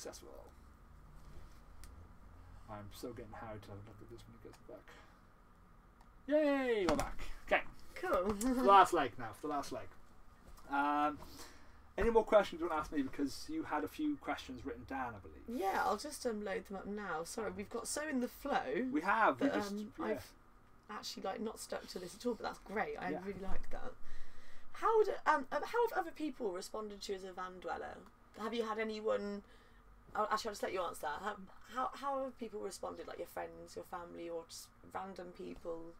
successful. I'm so getting Harry to have a look at this when he gets back. Yay, we're back. Okay. Cool. For the last leg now, for the last leg. Any more questions you want to ask me? Because you had a few questions written down, I believe. Yeah, I'll just load them up now. Sorry, we've got so in the flow. We have. That, yeah. I've actually not stuck to this at all, but that's great. I Yeah. really like that. How have other people responded to you as a van dweller? Have you had anyone? I'll just let you answer that. How have people responded? Like your friends, your family, or just random people?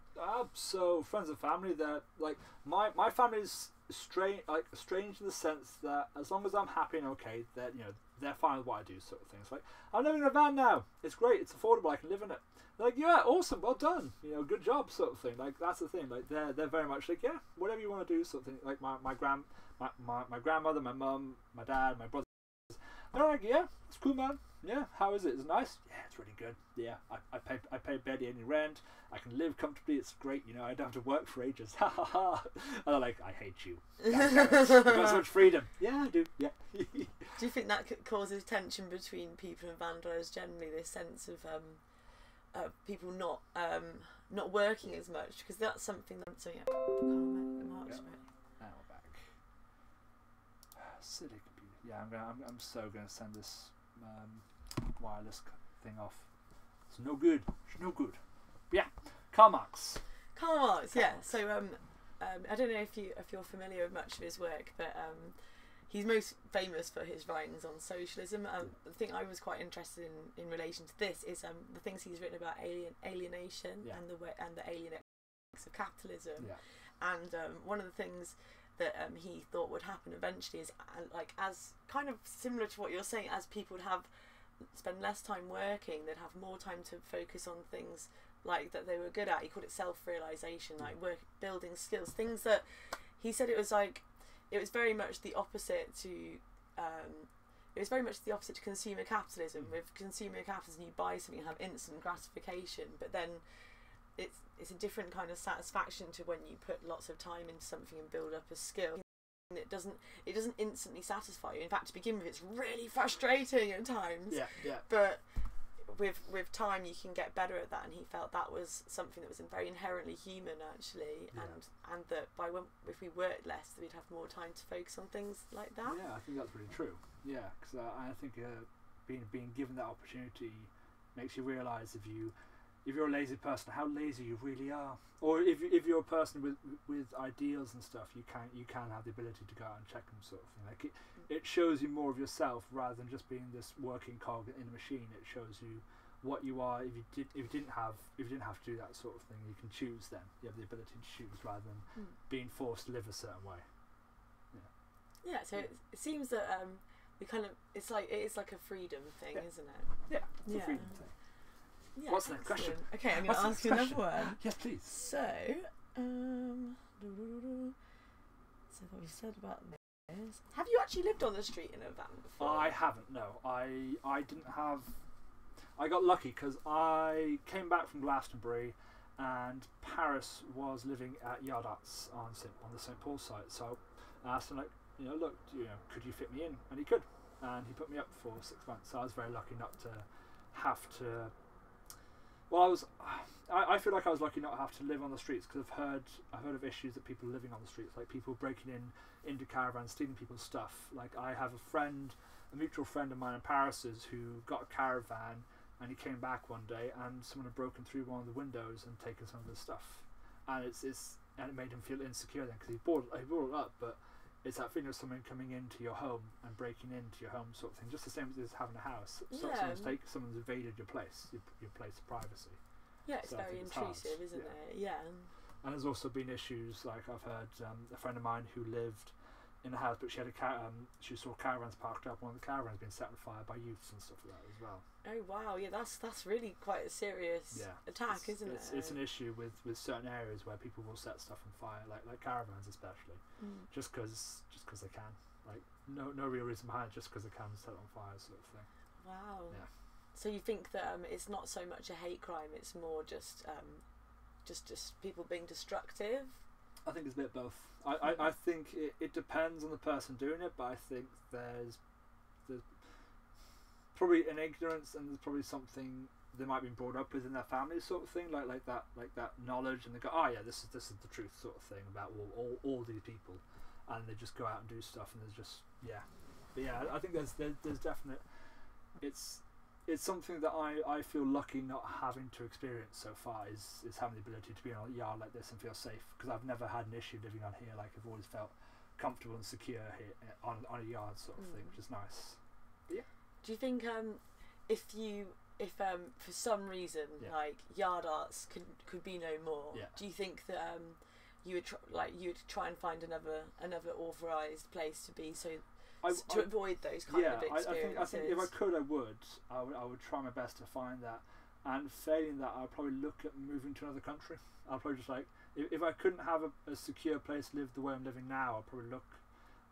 So friends and family, that like my family is strange in the sense that as long as I'm happy and okay, that they're fine with what I do, sort of thing. It's like, I'm living in a van now. It's great. It's affordable. I can live in it. They're like, yeah, awesome, well done. Good job, sort of thing. Like that's the thing. Like they're very much like, yeah, whatever you want to do, sort of thing. Like my grandmother, my mum, my dad, my brother. They're like, yeah, it's cool, man. Yeah, how is it? Is it nice? Yeah, it's really good. Yeah, I pay barely any rent. I can live comfortably. It's great. I don't have to work for ages. Ha ha ha. And they're like, I hate you. You've got so much freedom. Yeah, I do. Yeah. Do you think that causes tension between people and van dwellers generally? This sense of people not working as much, because that's something that. So yeah. Now we're back. Silly computer. Yeah, I'm so gonna send this wireless thing off. It's no good. It's no good. But yeah, Karl Marx. Karl Marx, yeah. So I don't know if you're familiar with much of his work, but he's most famous for his writings on socialism. The thing I was quite interested in relation to this is the things he's written about alienation and the alien effects of capitalism. Yeah. And one of the things that he thought would happen eventually is as kind of similar to what you're saying, as people would spend less time working, they'd have more time to focus on things like that they were good at. He called it self-realization, like building skills, things that he said it was very much the opposite to consumer capitalism. With consumer capitalism, you buy something and have instant gratification, but then it's a different kind of satisfaction to when you put lots of time into something and build up a skill. It doesn't instantly satisfy you. In fact, to begin with, it's really frustrating at times. Yeah. But with time, you can get better at that. And he felt that was something that was very inherently human, actually, and that if we worked less, we'd have more time to focus on things like that. Yeah, I think that's really true. Yeah, because I think being given that opportunity makes you realise if you're a lazy person, how lazy you really are. Or if you're a person with ideals and stuff, you can have the ability to go out and check them, sort of thing. Like it shows you more of yourself rather than just being this working cog in a machine. It shows you what you are. If you didn't have to do that sort of thing, you can choose. Then you have the ability to choose rather than being forced to live a certain way. Yeah. So it seems that it is like a freedom thing, isn't it? Yeah, it's a freedom thing. Yeah, what's the next question? Okay, I'm going to ask you another one. Yes, please. So, what we said about this. Have you actually lived on the street in a van before? I haven't. No, I didn't have. I got lucky because I came back from Glastonbury, and Paris was living at Yard Arts on the St Paul site. So I asked him, like, look, could you fit me in? And he could, and he put me up for 6 months. So I was very lucky not to have to. Well, I feel like I was lucky not to have to live on the streets, because I've heard of issues that people living on the streets, like people breaking into caravans, stealing people's stuff. Like I have a mutual friend of mine in Paris's, who got a caravan, and he came back one day and someone had broken through one of the windows and taken some of his stuff, and it made him feel insecure then, because he brought it up, but it's that feeling of someone coming into your home and breaking into your home, sort of thing. Just the same as having a house. Someone's invaded your place, your place of privacy. Yeah, it's very intrusive, isn't it? Yeah. And there's also been issues, like I've heard a friend of mine who lived in a house, but she had she saw caravans parked up. One of the caravans being set on fire by youths and stuff like that as well. Oh wow, yeah, that's really quite a serious attack, isn't it? It's an issue with certain areas where people will set stuff on fire, like caravans especially, just because they can. Like no real reason behind it, just because they can set it on fire, sort of thing. Wow. Yeah. So you think that it's not so much a hate crime; it's more just people being destructive? I think it's a bit of both. I think it depends on the person doing it, but I think there's probably an ignorance, and there's probably something they might have been brought up with in their family, sort of thing, like that knowledge, and they go, oh yeah, this is the truth, sort of thing about all these people, and they just go out and do stuff, and there's just but yeah, I think there's definite. It's something that I feel lucky not having to experience so far is having the ability to be on a yard like this and feel safe, because I've never had an issue living on here. Like, I've always felt comfortable and secure here on a yard, sort of thing, which is nice. But yeah. Do you think if for some reason like yard arts could be no more, do you think that you would try and find another authorised place to be, to avoid those kind of experiences? I think if I could, I would try my best to find that, and failing that, I'd probably look at moving to another country. I'll probably just if I couldn't have a secure place to live the way I'm living now, I'll probably look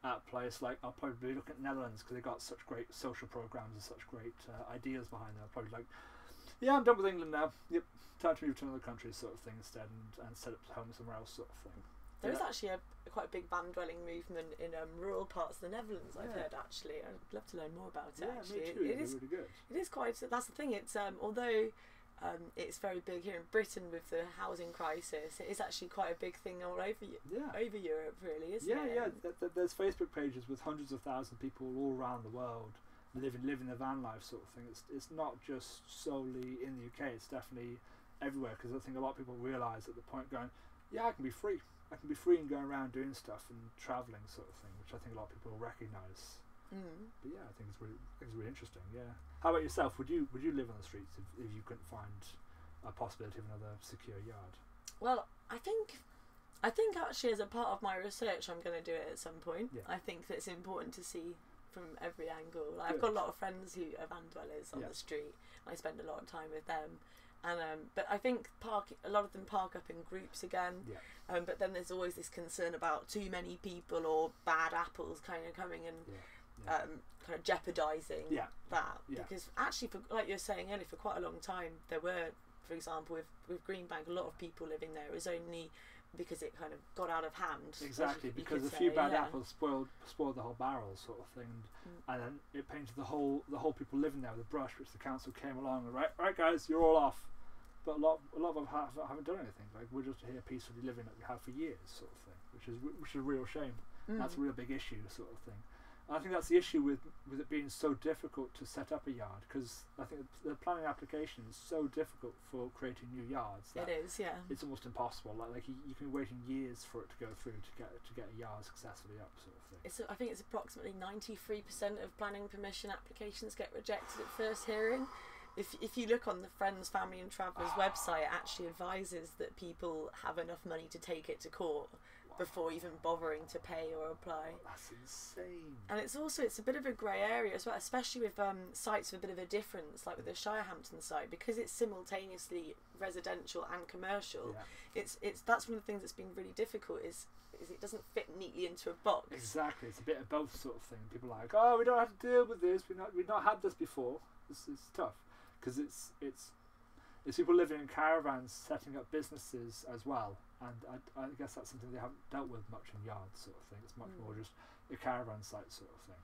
at a place I'll probably look at Netherlands, because they've got such great social programs and such great ideas behind them. I'll probably I'm done with England now. Yep, time to move to another country, sort of thing, instead, and set up home somewhere else, sort of thing. There is actually quite a big van dwelling movement in rural parts of the Netherlands. I've heard, actually. I'd love to learn more about it. Actually, me too. It is really good. It is quite. That's the thing. It's although it's very big here in Britain with the housing crisis, it is actually quite a big thing all over Europe, really, isn't it? Yeah. There's Facebook pages with hundreds of thousands of people all around the world living the van life, sort of thing. It's not just solely in the UK. It's definitely everywhere, because I think a lot of people realise at the point going, I can be free. I can be free and going around doing stuff and travelling, sort of thing, which I think a lot of people recognise. But yeah, I think it's really interesting. Yeah. How about yourself? Would you live on the streets if you couldn't find a possibility of another secure yard? Well, I think actually, as a part of my research, I'm going to do it at some point. I think that it's important to see from every angle. I've got a lot of friends who are van dwellers on the street. I spend a lot of time with them. And but I think a lot of them park up in groups again. But then there's always this concern about too many people or bad apples kind of coming and kind of jeopardising that. Because actually, like you're saying earlier, for quite a long time there were, for example, with Greenbank, a lot of people living there. It was only because it kind of got out of hand. Exactly, because a few bad apples spoiled the whole barrel, sort of thing, and then it painted the whole people living there with a brush, which the council came along and right guys, you're all off. But a lot of them haven't done anything. Like, we're just here peacefully living like we have for years, sort of thing, which is a real shame. That's a real big issue, sort of thing. And I think that's the issue with it being so difficult to set up a yard, because I think the planning application is so difficult for creating new yards. That it is, it's almost impossible. Like you can be waiting years for it to go through to get a yard successfully up, sort of thing. I think it's approximately 93% of planning permission applications get rejected at first hearing. If you look on the Friends, Family and Travellers website, it actually advises that people have enough money to take it to court before even bothering to pay or apply. That's insane. And it's a bit of a grey area as well, especially with sites with a bit of a difference, like with the Shirehampton site, because it's simultaneously residential and commercial. It's that's one of the things that's been really difficult is it doesn't fit neatly into a box. Exactly, it's a bit of both, sort of thing. People are like, oh, we don't have to deal with this. We've not had this before. It's tough. Because it's people living in caravans, setting up businesses as well, and I guess that's something they haven't dealt with much in yards, sort of thing. It's much more just a caravan site, sort of thing.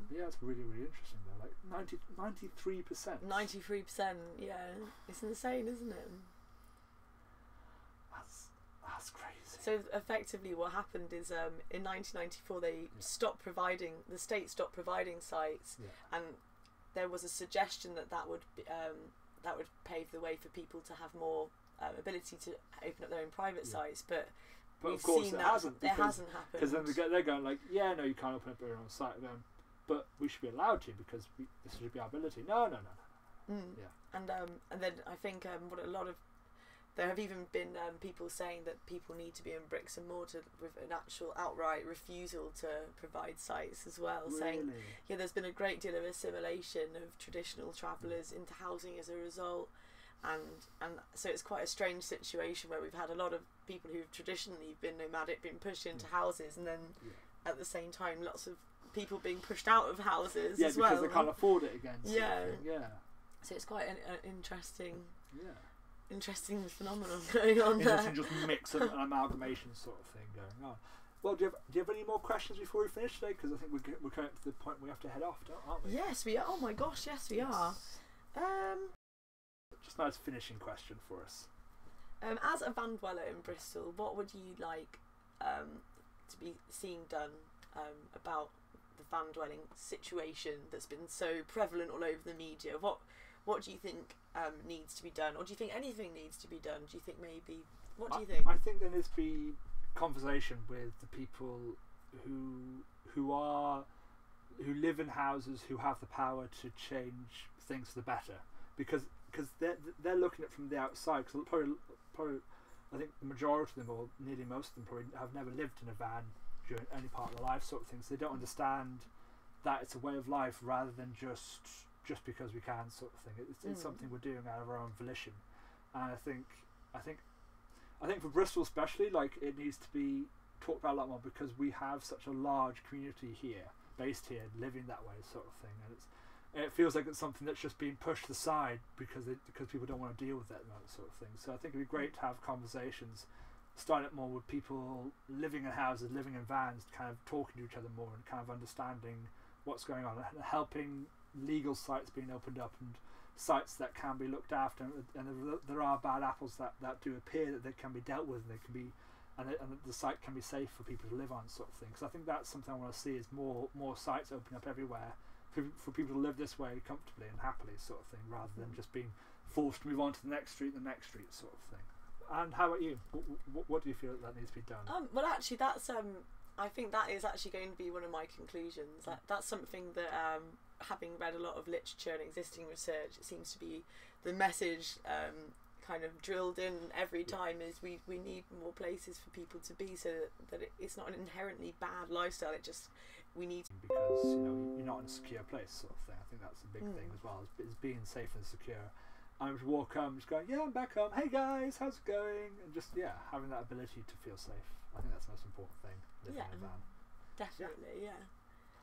But yeah, it's really, really interesting though. Like 93%. 93%. Yeah, it's insane, isn't it? That's crazy. So effectively, what happened is in 1994 the state stopped providing sites, and there was a suggestion that would pave the way for people to have more ability to open up their own private sites, but we've of course seen it hasn't. It hasn't happened. Because then they're going like, no, you can't open up your own site. But we should be allowed to, because this should be our ability. No. And then I think there have even been people saying that people need to be in bricks and mortar with an actual outright refusal to provide sites as well, saying there's been a great deal of assimilation of traditional travellers into housing as a result, and so it's quite a strange situation where we've had a lot of people who've traditionally been nomadic being pushed into houses, and then at the same time lots of people being pushed out of houses as well. Because they can't afford it again. So it's quite an interesting phenomenon going on there. Interesting, just mix and amalgamation sort of thing going on. Well, do you have any more questions before we finish today? Because I think we're coming up to the point where we have to head off, aren't we? Yes, we are. Oh my gosh, yes, we are. Just a nice finishing question for us. As a van dweller in Bristol, what would you like to be seen done about the van dwelling situation that's been so prevalent all over the media? What do you think needs to be done, or do you think anything needs to be done? Do you think maybe? What do you think? I think there needs to be conversation with the people who live in houses who have the power to change things for the better, because they're looking at it from the outside. Because probably I think the majority of them, or nearly most of them, probably have never lived in a van during any part of their life, sort of thing. So they don't understand that it's a way of life rather than just because we can, sort of thing. It's something we're doing out of our own volition. And I think for Bristol especially, like, it needs to be talked about a lot more, because we have such a large community here, based here, living that way, sort of thing. And it feels like it's something that's just being pushed aside because people don't want to deal with it, that sort of thing. So I think it'd be great to have conversations, starting up more with people living in houses, living in vans, kind of talking to each other more and kind of understanding what's going on, and helping legal sites being opened up, and sites that can be looked after, and there are bad apples that do appear, that they can be dealt with, and they can be, and the site can be safe for people to live on, sort of thing. Because I think that's something I want to see, is more sites opening up everywhere for people to live this way comfortably and happily, sort of thing, rather than just being forced to move on to the next street, sort of thing. And how about you? What do you feel that needs to be done? Well, actually, that's I think that is actually going to be one of my conclusions. That's something that, having read a lot of literature and existing research, it seems to be the message kind of drilled in every time, is we need more places for people to be, so that it's not an inherently bad lifestyle. We need, because you're not in a secure place, sort of thing. I think that's a big thing as well, is being safe and secure. I'm just walk home, just going, I'm back home. Hey guys, how's it going? And just having that ability to feel safe. I think that's the most important thing. Living in a van. Definitely, yeah.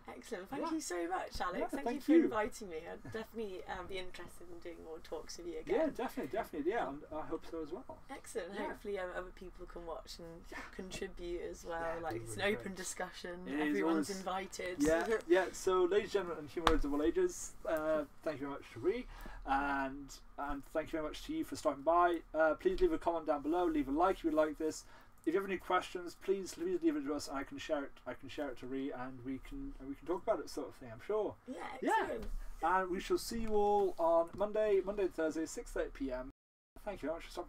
Excellent. Thank you so much, Alex. Yeah, thank you for inviting me. I'd definitely be interested in doing more talks with you again. Yeah, definitely. Yeah, and I hope so as well. Excellent. Yeah. Hopefully other people can watch and contribute as well. Yeah, it's really an open great discussion. Everyone's invited. Yeah. So, ladies and gentlemen, and humanoids of all ages, thank you very much to Ree, and thank you very much to you for stopping by. Please leave a comment down below. Leave a like if you like this. If you have any questions, please leave it to us, and I can share it to Ree, and we can talk about it, sort of thing. I'm sure. Yeah, excellent. And we shall see you all on Monday, Thursday, 6:30 p.m. Thank you very much for stopping.